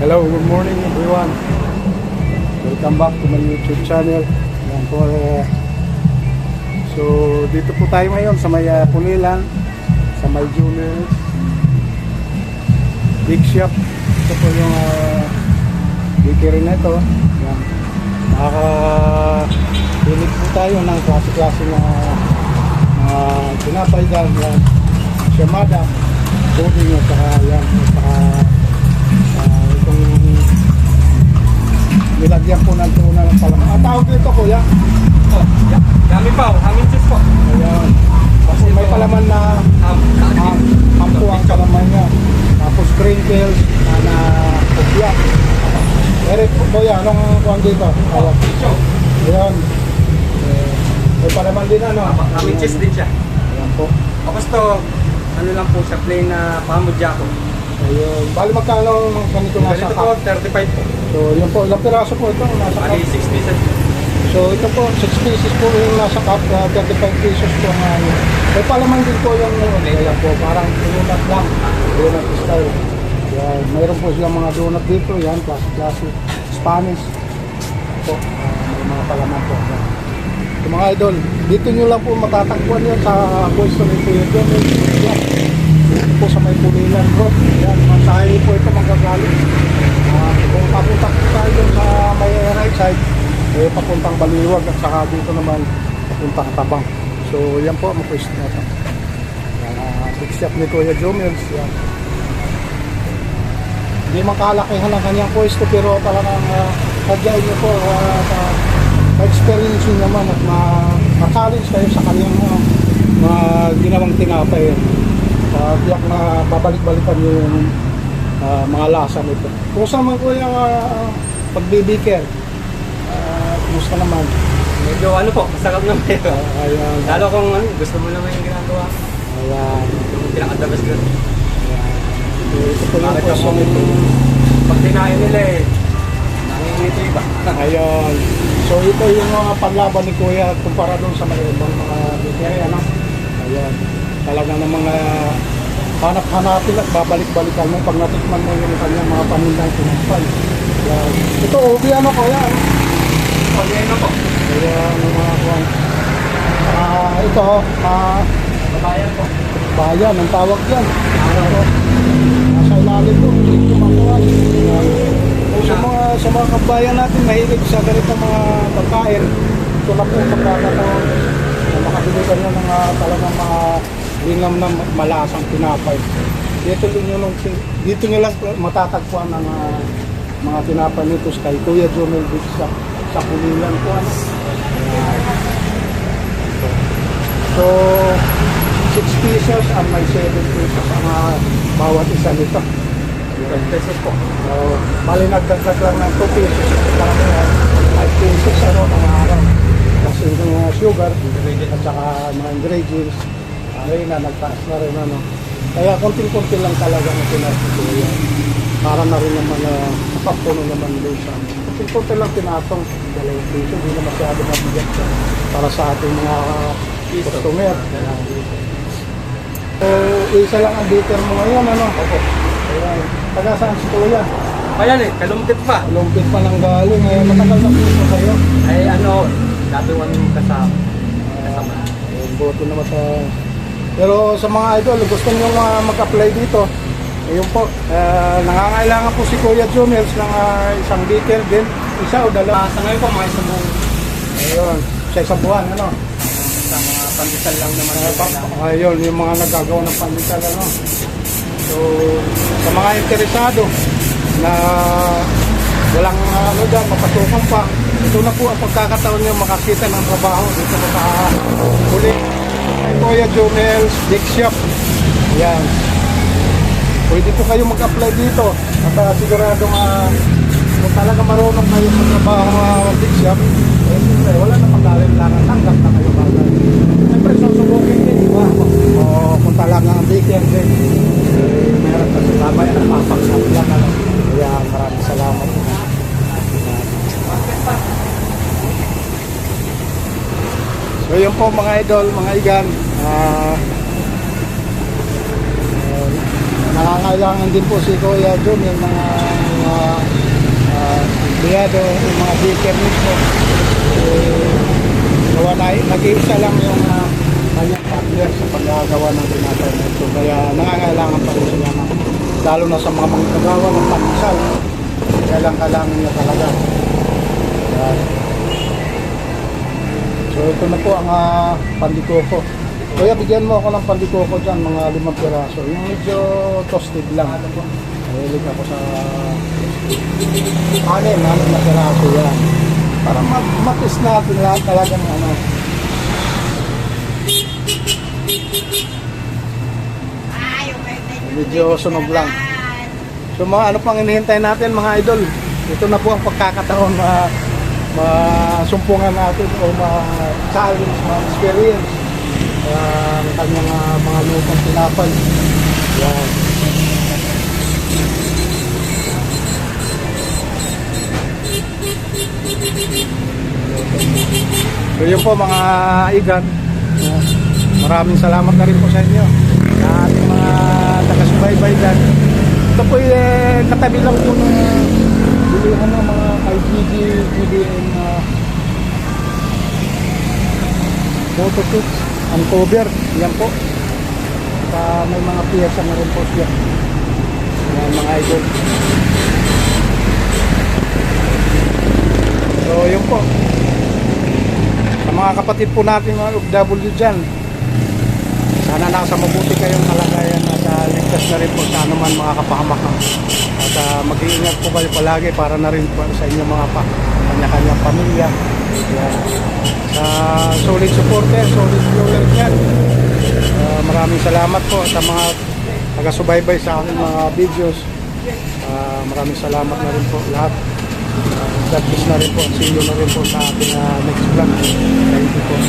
Hello, good morning everyone. Welcome back to my YouTube channel. Yan po, so dito po tayo ngayon sa may Pulilan, sa may Junior Big Shop. Ito po yung bakery na ito. Yan. Nakaka-unit po tayo ng klase-klase na tinapay dyan. Yan. Shamada, pudding at saka yan. Itong nilagyan po ng tuna ng palaman. Ang tawag dito kuya? Oh, dami pa, hangin cheese po. Ayan. Kasi may palaman na hampo ang palaman niya. Tapos crinkles na kupya. Eric, kuya, anong kuhan dito? Ayan. May palaman din ano? Hangin cheese din siya. Ayan po. Tapos to, ano lang po siya, plain na pamudya ko. Ayun. Bali magkano ganito nasa Ganito cup? po, 35 po. So yun po, ilang piraso po ito nasa cup? Bali, 6 pieces. So ito po, 6 pieces po yung nasa cup, 35 pesos po nga yun. May palaman din po yung ayan po, parang donut lang, donut style. Yan, mayroon po silang mga donut dito, yan, klase Spanish. Po, may mga palaman po. Yan. So, mga idol, dito nyo lang po matatagpuan yan sa pwesto ni Kuya John. Yan, dito po sa may Pulilan Road. Yan, masahe po ito manggagaling. Kung papunta po tayo sa may right side, papuntang Baliwag at saka dito naman papuntang Tabang. So yan po ang pwesto na ito. Big shop ni Kuya Jomels. Yan. Hindi man kalakihan ang kanyang pwesto pero talagang sadyain niyo po sa experience nyo naman at ma-challenge kayo sa kanyang ginawang tinapay. Tiyak na babalik-balikan yung mga lasa nito. Kung saan man po yung pagbibiker, kumusta naman? Medyo ano po, masarap naman ito. Ayan. Lalo kung ano, gusto mo naman yung ginagawa. Ayan. Yung pinakadabas ko. So, ito po yung Bakit pwesto ako, nito. pag dinayo nila nangingiti iba. Ayan. So ito yung mga panlaban ni Kuya kumpara doon sa mga ibang mga bakery, ano? Ayan. Talagang ng mga hanap-hanapin at babalik-balikan mo pag natikman mo yung kanyang mga panindang tinapay. Ayan. Ito, ubi ano Kuya? Pag ano po, Ayan, yung mga kuwan. Ito, babayan po. bayan, ang tawag dyan. Nasa ilalim po, ito makuhan. Sa mga kabayan natin, mahilig sa ganitong mga pagkain. Ito na po pagkakataon na makabili ka nyo ng talagang mga linam na malasang tinapay. Dito nyo lang matatagpuan ng mga tinapay nito kay Kuya Jomel sa Pulilan po. So, 6 pesos ang may 7 pesos ang bawat isa nito. 12 pesos po. So, bali nagdagdag lang ng 2 pesos. Parang 5 pesos mga araw. Kasi yung sugar at saka mga ingredients, ay na nagtaas na rin ano. Kaya konting-konti lang talaga ang pinatutuloy. Para na rin naman napapuno naman doon sa konting-konti lang tinatong 2 pesos. Hindi na masyado mabigat para sa ating mga customer. So, isa lang ang baker mo ngayon, ano? Opo. Ayan. Taga saan si Kuya? Ayan kalumpit pa. Lumpit pa lang galing. Matagal na po ito kayo. Ay ano, dati yung kasama. Boto naman sa... Pero sa mga idol, gusto nyo mag-apply dito. Ayun po, nangangailangan po si Kuya Jomels ng isang baker din. Isa o dalawa. Sa ngayon po, mga isang buong. Ayun, sa isang buwan, ano? Sa mga pandesal lang naman. Ayun, yung mga nagagawa ng pandesal, ano? So, sa mga interesado na walang ano dyan, mapasukan pa, ito na po ang pagkakataon nyo makakita ng trabaho dito sa huli. Ay Kuya Jomels Big Shop. Ayan. Pwede po kayo mag-apply dito. At siguradong kung talaga marunong kayo sa trabaho Big Shop, siyempre wala na pag-alinlangan, tanggap na kayo bagay. Siyempre susubukin din, di ba? O kung talaga ang baker din, meron pa sa tabay na papagsap lang. Kaya maraming salamat. So yun po mga idol, mga igan, nangangailangan din po si Kuya John yung mga empleyado, yung mga baker mismo. Gawa na, nag-iisa lang yung kanyang partner sa paggagawa ng tinapay na ito. Kaya nangangailangan pa rin sila ng, lalo na sa mga manggagawa ng pandesal. Kailangan niya talaga. Yan. So ito na po ang pandikoko. Kuya, bigyan mo ako ng pandikoko dyan, mga 5 piraso. Yung medyo toasted lang. Mahilig ako sa 6 na piraso yan. Para matis natin lahat talagang ano. Medyo sunog lang. So mga ano pang hinihintay natin mga idol. Ito na po ang pagkakataon masumpungan natin o ma-challenge, ma-experience ang kanyang mga lupang tinapay. Yan. So yun po mga igan, maraming salamat na rin po sa inyo sa ating mga taga-subaybay dyan. Ito po katabi lang po ng bilihan ng mga IGG, GDM photo kits, uncover, yan po. May mga piyesa na rin po siya. Yan mga idol. So yun po, sa mga kapatid po natin mga OFW dyan, sana nasa mabuti kayong kalagayan at ligtas na rin po sa anuman mga kapahamakan. At mag-iingat po kayo palagi para na rin po sa inyong mga kanya-kanyang pamilya. Yan. Sa solid supporter, solid viewer dyan, maraming salamat po sa mga taga-subaybay sa aking mga videos. Maraming salamat na rin po lahat. God bless na rin po. See you na rin po sa ating next vlog. Thank you po.